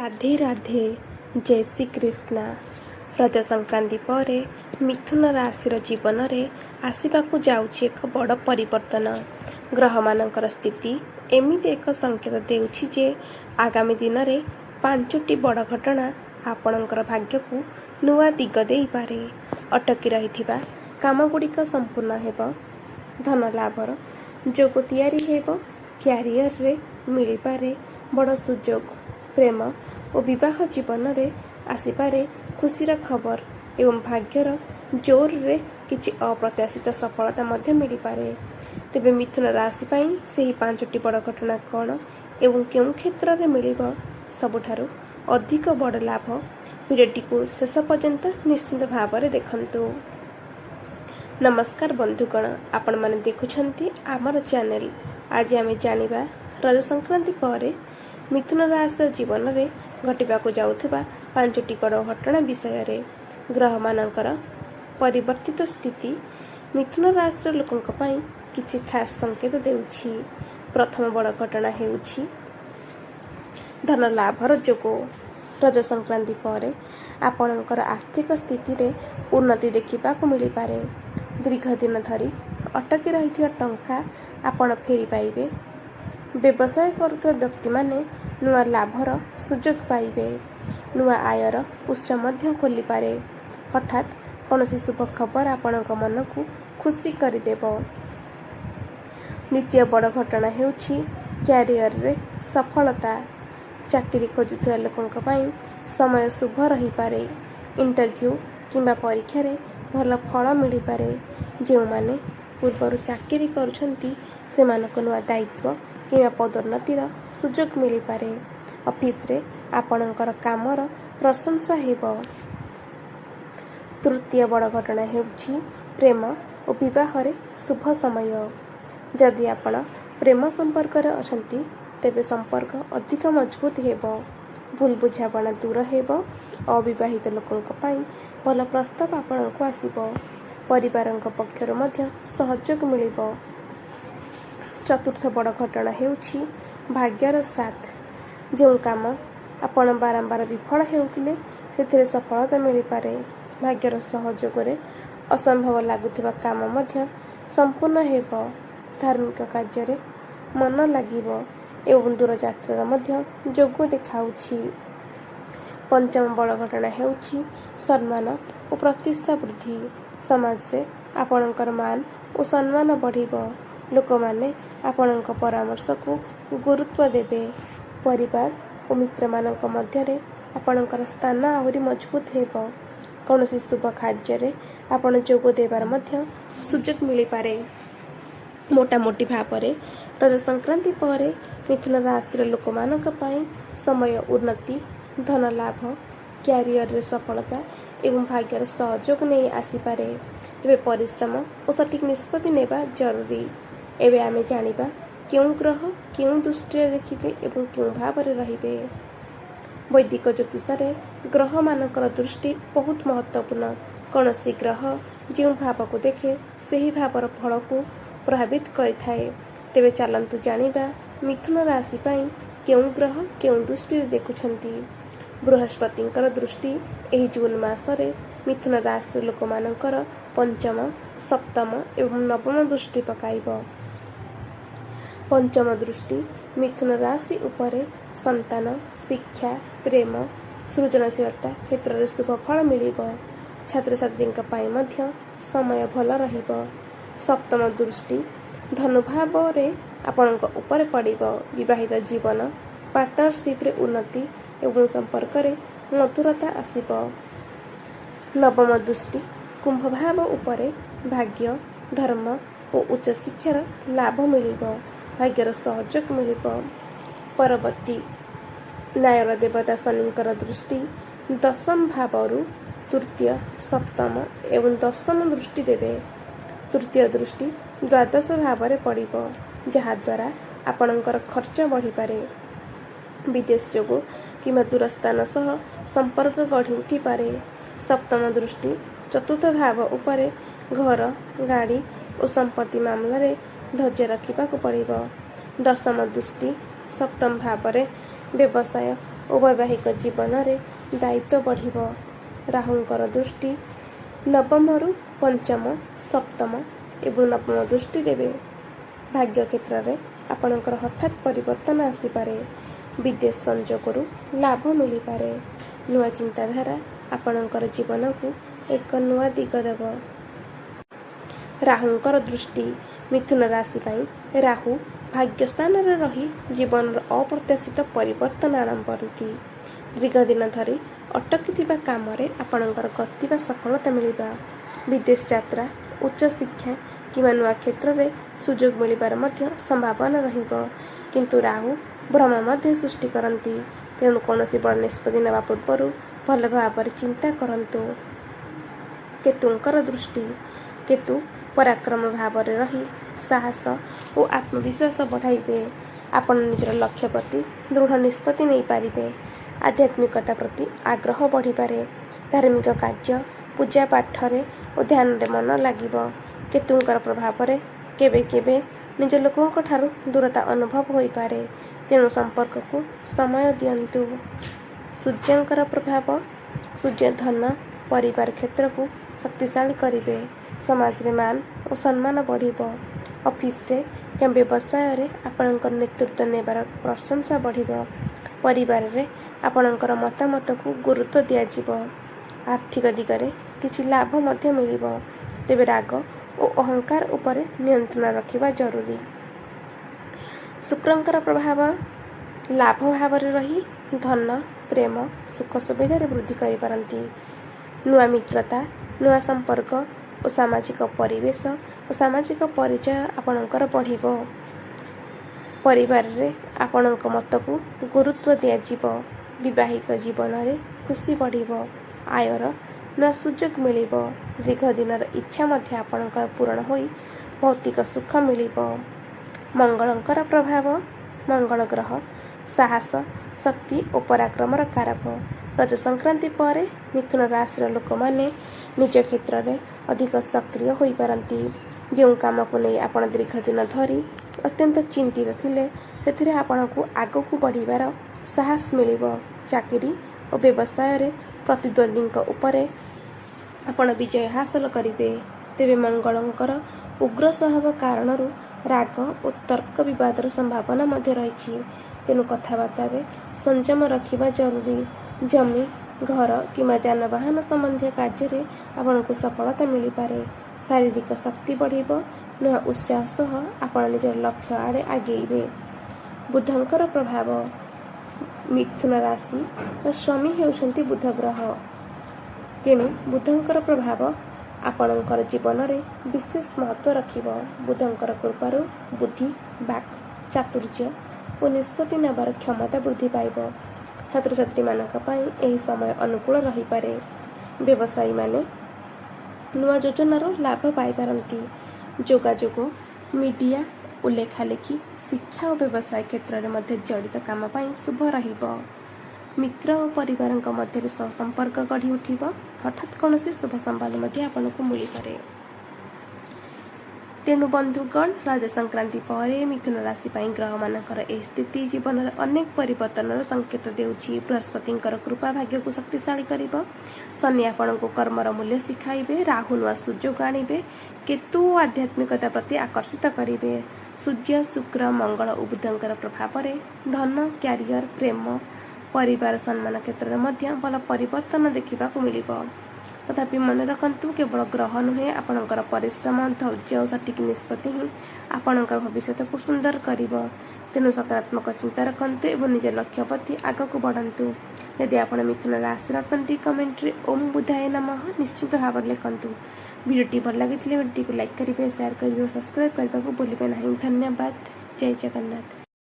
राधे राधे जय श्री कृष्णा। रज संक्रांति पर मिथुन राशि जीवन में आसवाक जाऊँगी एक बड़ परिवर्तन। ग्रह मानकर स्थिति एमती एक संकेत देउछि जे आगामी दिन में 5टी बड़ घटना आपणकर भाग्य को नुआ दिग दे पारे। अटकी रही कामगुड़िक संपूर्ण हेब, धन लाभर जोग तैयारी हेब, क्यारियर रे मिल पारे बड़ सुजोग, प्रेम और विवाह जीवन में आसीपारे खुशीर खबर एवं भाग्यर जोर रे किछि अप्रत्याशित सफलता मध्य मिल पारे। तेबे मिथुन राशि पाई सेही 5टी बड़ घटना कौन एवं केउं क्षेत्र में मिलिब सबुठारु अधिक बड़ लाभ भिडियोटी को शेष पर्यंत निश्चित भाव में देखंतु। नमस्कार बंधुगण, आपण माने देखुछंती आमर चैनल। आज आम जानिबा रज संक्रांति पर मिथुन राशि जीवन में घटवाक जाउथबा 5टी बड़ घटना विषय रे। ग्रह मानकर परिवर्तित स्थिति मिथुन राशि लोकंक पई किछि खास संकेत देउछि। प्रथम बड़ घटना हेउछि धन लाभर जोग। रज संक्रांति पर आपणकर आर्थिक स्थिति रे उन्नति देखिबाक मिल पारे। दीर्घ दिन धरी अटकी रही टंका आपण फेरी पाइबे। व्यवसाय करुवा व्यक्ति माने नुआ लाभर सुजोग पाइबे। नुआ आयर उत्स मध्य खोली पारे। हठात कौनसी शुभ खबर आपणक मन को खुशी करदेव। द्वितीय बड़ घटना हेउछि क्यारियर रे सफलता। चाकरी खोजुवा लोकंक पई समय शुभ रही पारे। इंटरव्यू किंबा परीक्षा रे भल फल मिल पारे। जो माने पूर्वर चाकरी करुछंती सेमानक नुआ दायित्व किंबा पदोन्नतिर सुजोग मिल पारे। ऑफिस रे आपणकर कामर प्रशंसा हेब। तृतीय बड़ घटना हेउछि प्रेम और विवाह रे शुभ समय। जदि आपण प्रेम संपर्क रे अछंती तेबे संपर्क अधिक मजबूत हेब। भूल बुझाबना दूर हेब। अविवाहित लोकंक पई भल प्रस्ताव आपणको आसीब। परिवारक पक्षर मध्य सहयोग मिलिब। चतुर्थ बड़ घटना हेउछि भाग्यर साथ। जो काम आपण बारंबार विफल हेउथिले सेथिरे सफलता मिल पारे। भाग्यर सहयोग रे असंभव लागुथिबा काम मध्य संपूर्ण हेब। धार्मिक कार्य रे मन लागिब एवं दूर यात्रा मध्य जोग देखाउछि। पंचम बड़ घटना हेउछि सम्मान और प्रतिष्ठा वृद्धि। समाज रे आपणकर मान और सम्मान बढ़िब। लोक माने आपणक परामर्श को गुरुत्व देबे। परिवार और मित्र मानक मध्य रे आपणकर स्थान आहुरी मजबूत हेब। कौनसी शुभ कार्य रे आपण जोग देबार मध्य सुजोग मिल पारे। मोटामोटी भाव में रज संक्रांति पर मिथुन राशि लोक मानक पई समय उन्नति, धन लाभ, क्यारियर रे सफलता एवं भाग्यर सहयोग नहीं आसीपारे। तेबे परिश्रम और सठिक निष्पत्ति नेबा जरूरी। एबे आमे जानिबा केउं ग्रह केउं दृष्टि देखिबे एवं केउं भाव में रहिबे। वैदिक ज्योतिष रे ग्रह मानकर दृष्टि बहुत महत्वपूर्ण। कौनसी ग्रह जो भाव को देखे सही भावर फल को प्रभावित करिथाए। तेबे चलंतु जानिबा मिथुन राशि पई केउं ग्रह केउं दृष्टि देखुछंती। बृहस्पतिंकर दृष्टि एही जून मासरे मिथुन राशि लोक मानकर पंचम, सप्तम एवं नवम दृष्टि पकाइब। पंचम दृष्टि मिथुन राशि उपरे संतान, शिक्षा, प्रेम, सृजनशीलता क्षेत्र में शुभ फल मिलिब। छात्र छात्रींक पाई मध्य समय भल रहिब। सप्तम दृष्टि धनुभाव रे आपणक ऊपर पड़िब। विवाहित जीवन, पार्टनरशिप रे उन्नति एवं संपर्क रे मधुरता आसीब। नवम दृष्टि कुंभ भाव उपरे भाग्य, धर्म और उच्च शिक्षार लाभ मिलिब। भाग्यर सहयोग मिलिब। परवर्ती न्यायर देवता शनिंकर दृष्टि दशम भावरु तृतीय, सप्तम एवं दशम दृष्टि देवे। तृतीय दृष्टि द्वादश भाव में पड़िब, जहा द्वारा आपणकर खर्च बढ़ी पारे। विदेश जोग किंवा दूर स्थान सह संपर्क गढ़ी उठी पारे। सप्तम दृष्टि चतुर्थ भाव उपरे घर, गाड़ी और संपत्ति मामला रे धैर्य रखा पड़िब। दशम दृष्टि सप्तम भाव में व्यवसाय ଓ ବୈବାହିକ ଜୀବନରେ ଦାୟିତ୍ୱ ବଢ଼ିବ। ରାହୁଙ୍କର ଦୃଷ୍ଟି ନବମରୁ ପଞ୍ଚମ, ସପ୍ତମ ଏବଂ ନବମ ଦୃଷ୍ଟି ଦେବେ। ଭାଗ୍ୟ କ୍ଷେତ୍ରରେ ଆପଣଙ୍କର ହଠାତ୍ ପରିବର୍ତ୍ତନ ଆସିପାରେ। ବିଦେଶ ସଂଯୋଗରୁ ଲାଭ ମିଳିପାରେ। ନୂଆ ଚିନ୍ତାଧାରା ଆପଣଙ୍କର ଜୀବନକୁ ଏକ ନୂଆ ଦିଗ ଦେବ। ରାହୁଙ୍କର ଦୃଷ୍ଟି ମିଥୁନ ରାଶି ପାଇଁ ରାହୁ ଭାଗ୍ୟସ୍ଥାନରେ ରହି ଜୀବନର ଅପ୍ରତ୍ୟାଶିତ ପରିବର୍ତ୍ତନ ଆଣନ୍ତି। ଦୀର୍ଘ ଦିନ ଧରି ଅଟକିଥିବା କାମରେ ଆପଣଙ୍କର ଗତି ବା ସଫଳତା ମିଳିବା। ବିଦେଶ ଯାତ୍ରା, ଉଚ୍ଚଶିକ୍ଷା କିମ୍ବା ନୂଆ କ୍ଷେତ୍ରରେ ସୁଯୋଗ ମିଳିବାର ମଧ୍ୟ ସମ୍ଭାବନା ରହିବ। କିନ୍ତୁ ରାହୁ ଭ୍ରମ ମଧ୍ୟ ସୃଷ୍ଟି କରନ୍ତି। ତେଣୁ କୌଣସି ବଡ଼ ନିଷ୍ପତ୍ତି ନେବା ପୂର୍ବରୁ ଭଲ ଭାବରେ ଚିନ୍ତା କରନ୍ତୁ। କେତୁଙ୍କର ଦୃଷ୍ଟି କେତୁ ପରାକ୍ରମ ଭାବରେ ରହି ସାହସ ଓ ଆତ୍ମବିଶ୍ୱାସ ବଢ଼ାଇବେ। ଆପଣ ନିଜର ଲକ୍ଷ୍ୟ ପ୍ରତି ଦୃଢ଼ ନିଷ୍ପତ୍ତି ନେଇପାରିବେ। ଆଧ୍ୟାତ୍ମିକତା ପ୍ରତି ଆଗ୍ରହ ବଢ଼ିପାରେ। ଧାର୍ମିକ କାର୍ଯ୍ୟ, ପୂଜା ପାଠରେ ଓ ଧ୍ୟାନରେ ମନ ଲାଗିବ। କେତୁଙ୍କର ପ୍ରଭାବରେ କେବେ କେବେ ନିଜ ଲୋକଙ୍କ ଠାରୁ ଦୂରତା ଅନୁଭବ ହୋଇପାରେ। ତେଣୁ ସମ୍ପର୍କକୁ ସମୟ ଦିଅନ୍ତୁ। ସୂର୍ଯ୍ୟଙ୍କର ପ୍ରଭାବ ସୂର୍ଯ୍ୟ ଧନ, ପରିବାର କ୍ଷେତ୍ରକୁ ଶକ୍ତିଶାଳୀ କରିବେ। ସମାଜରେ ମାନ ଓ ସମ୍ମାନ ବଢ଼ିବ। ଅଫିସରେ କିମ୍ବା ବ୍ୟବସାୟରେ ଆପଣଙ୍କର ନେତୃତ୍ୱ ନେବାର ପ୍ରଶଂସା ବଢ଼ିବ। ପରିବାରରେ ଆପଣଙ୍କର ମତାମତକୁ ଗୁରୁତ୍ୱ ଦିଆଯିବ। ଆର୍ଥିକ ଦିଗରେ କିଛି ଲାଭ ମଧ୍ୟ ମିଳିବ। ତେବେ ରାଗ ଓ ଅହଙ୍କାର ଉପରେ ନିୟନ୍ତ୍ରଣ ରଖିବା ଜରୁରୀ। ଶୁକ୍ରଙ୍କର ପ୍ରଭାବ ଲାଭ ଭାବରେ ରହି ଧନ, ପ୍ରେମ, ସୁଖ ସୁବିଧାରେ ବୃଦ୍ଧି କରିପାରନ୍ତି। ନୂଆ ମିତ୍ରତା, ନୂଆ ସମ୍ପର୍କ ଓ ସାମାଜିକ ପରିବେଶ ଓ ସାମାଜିକ ପରିଚୟ ଆପଣଙ୍କର ବଢ଼ିବ। ପରିବାରରେ ଆପଣଙ୍କ ମତକୁ ଗୁରୁତ୍ୱ ଦିଆଯିବ। ବିବାହିତ ଜୀବନରେ ଖୁସି ବଢ଼ିବ। ଆୟର ନୂଆ ସୁଯୋଗ ମିଳିବ। ଦୀର୍ଘ ଦିନର ଇଚ୍ଛା ମଧ୍ୟ ଆପଣଙ୍କର ପୂରଣ ହୋଇ ଭୌତିକ ସୁଖ ମିଳିବ। ମଙ୍ଗଳଙ୍କର ପ୍ରଭାବ ମଙ୍ଗଳ ଗ୍ରହ ସାହସ, ଶକ୍ତି ଓ ପରାକ୍ରମର କାରକ। ରଜ ସଂକ୍ରାନ୍ତି ପରେ ମିଥୁନ ରାଶିର ଲୋକମାନେ ନିଜ କ୍ଷେତ୍ରରେ ଅଧିକ ସକ୍ରିୟ ହୋଇପାରନ୍ତି। ଯେଉଁ କାମକୁ ନେଇ ଆପଣ ଦୀର୍ଘ ଦିନ ଧରି ଅତ୍ୟନ୍ତ ଚିନ୍ତିତ ଥିଲେ, ସେଥିରେ ଆପଣଙ୍କୁ ଆଗକୁ ବଢ଼ିବାର ସାହସ ମିଳିବ। ଚାକିରି ଓ ବ୍ୟବସାୟରେ ପ୍ରତିଦ୍ୱନ୍ଦ୍ୱୀଙ୍କ ଉପରେ ଆପଣ ବିଜୟ ହାସଲ କରିବେ। ତେବେ ମଙ୍ଗଳଙ୍କର ଉଗ୍ର ସ୍ୱଭାବ କାରଣରୁ ରାଗ ଓ ତର୍କ ବିବାଦର ସମ୍ଭାବନା ମଧ୍ୟ ରହିଛି। ତେଣୁ କଥାବାର୍ତ୍ତାରେ ସଂଯମ ରଖିବା ଜରୁରୀ। ଜମି, ଘର କିମ୍ବା ଯାନବାହନ ସମ୍ବନ୍ଧୀୟ କାର୍ଯ୍ୟରେ ଆପଣଙ୍କୁ ସଫଳତା ମିଳିପାରେ। ଶାରୀରିକ ଶକ୍ତି ବଢ଼ିବ। ନୂଆ ଉତ୍ସାହ ସହ ଆପଣ ନିଜର ଲକ୍ଷ୍ୟ ଆଡ଼େ ଆଗେଇବେ। ବୁଧଙ୍କର ପ୍ରଭାବ ମିଥୁନ ରାଶି ଓ ସ୍ୱାମୀ ହେଉଛନ୍ତି ବୁଧ ଗ୍ରହ। ତେଣୁ ବୁଧଙ୍କର ପ୍ରଭାବ ଆପଣଙ୍କର ଜୀବନରେ ବିଶେଷ ମହତ୍ତ୍ୱ ରଖିବ। ବୁଧଙ୍କର କୃପାରୁ ବୁଦ୍ଧି, ବାକ୍ ଚାତୁର୍ଯ୍ୟ ଓ ନିଷ୍ପତ୍ତି ନେବାର କ୍ଷମତା ବୃଦ୍ଧି ପାଇବ। ଛାତ୍ରଛାତ୍ରୀମାନଙ୍କ ପାଇଁ ଏହି ସମୟ ଅନୁକୂଳ ରହିପାରେ। ବ୍ୟବସାୟୀମାନେ ନୂଆ ଯୋଜନାର ଲାଭ ପାଇପାରନ୍ତି। ଯୋଗାଯୋଗ, ମିଡ଼ିଆ ଓ ଲେଖାଲେଖି, ଶିକ୍ଷା ଓ ବ୍ୟବସାୟ କ୍ଷେତ୍ରରେ ମଧ୍ୟ ଜଡ଼ିତ କାମ ପାଇଁ ଶୁଭ ରହିବ। ମିତ୍ର ଓ ପରିବାରଙ୍କ ମଧ୍ୟରେ ସମ୍ପର୍କ ଗଢ଼ି ଉଠିବ। ହଠାତ୍ କୌଣସି ଶୁଭ ସମ୍ବାଦ ମଧ୍ୟ ଆପଣଙ୍କୁ ମିଳିପାରେ। ତେଣୁ ବନ୍ଧୁଗଣ, ରଜ ସଂକ୍ରାନ୍ତି ପରେ ମିଥୁନ ରାଶି ପାଇଁ ଗ୍ରହମାନଙ୍କର ଏହି ସ୍ଥିତି ଜୀବନରେ ଅନେକ ପରିବର୍ତ୍ତନର ସଂକେତ ଦେଉଛି। ବୃହସ୍ପତିଙ୍କର କୃପା ଭାଗ୍ୟକୁ ଶକ୍ତିଶାଳୀ କରିବ। ଶନି ଆପଣଙ୍କୁ କର୍ମର ମୂଲ୍ୟ ଶିଖାଇବେ। ରାହୁ ନୂଆ ସୁଯୋଗ ଆଣିବେ। କେତୁ ଆଧ୍ୟାତ୍ମିକତା ପ୍ରତି ଆକର୍ଷିତ କରିବେ। ସୂର୍ଯ୍ୟ, ଶୁକ୍ର, ମଙ୍ଗଳ ଓ ବୁଧଙ୍କର ପ୍ରଭାବରେ ଧନ, କ୍ୟାରିୟର, ପ୍ରେମ, ପରିବାର, ସମ୍ମାନ କ୍ଷେତ୍ରରେ ମଧ୍ୟ ଭଲ ପରିବର୍ତ୍ତନ ଦେଖିବାକୁ ମିଳିବ। ତଥାପି ମନେ ରଖନ୍ତୁ, କେବଳ ଗ୍ରହ ନୁହେଁ, ଆପଣଙ୍କର ପରିଶ୍ରମ, ଧୈର୍ଯ୍ୟ ଓ ସଠିକ୍ ନିଷ୍ପତ୍ତି ହିଁ ଆପଣଙ୍କର ଭବିଷ୍ୟତକୁ ସୁନ୍ଦର କରିବ। ତେଣୁ ସକାରାତ୍ମକ ଚିନ୍ତା ରଖନ୍ତୁ ଏବଂ ନିଜ ଲକ୍ଷ୍ୟ ପ୍ରତି ଆଗକୁ ବଢ଼ନ୍ତୁ। ଯଦି ଆପଣ ମିଥୁନ ରାଶିର ଅଟନ୍ତି, କମେଣ୍ଟରେ ଓମ୍ ବୁଧାୟ ନମଃ ନିଶ୍ଚିତ ଭାବରେ ଲେଖନ୍ତୁ। ଭିଡ଼ିଓଟି ଭଲ ଲାଗିଥିଲେ ଭିଡ଼ିଓଟିକୁ ଲାଇକ୍ କରିବେ, ସେୟାର କରିବେ ଓ ସବସ୍କ୍ରାଇବ୍ କରିବାକୁ ଭୁଲିବେ ନାହିଁ। ଧନ୍ୟବାଦ। ଜୟ ଜଗନ୍ନାଥ।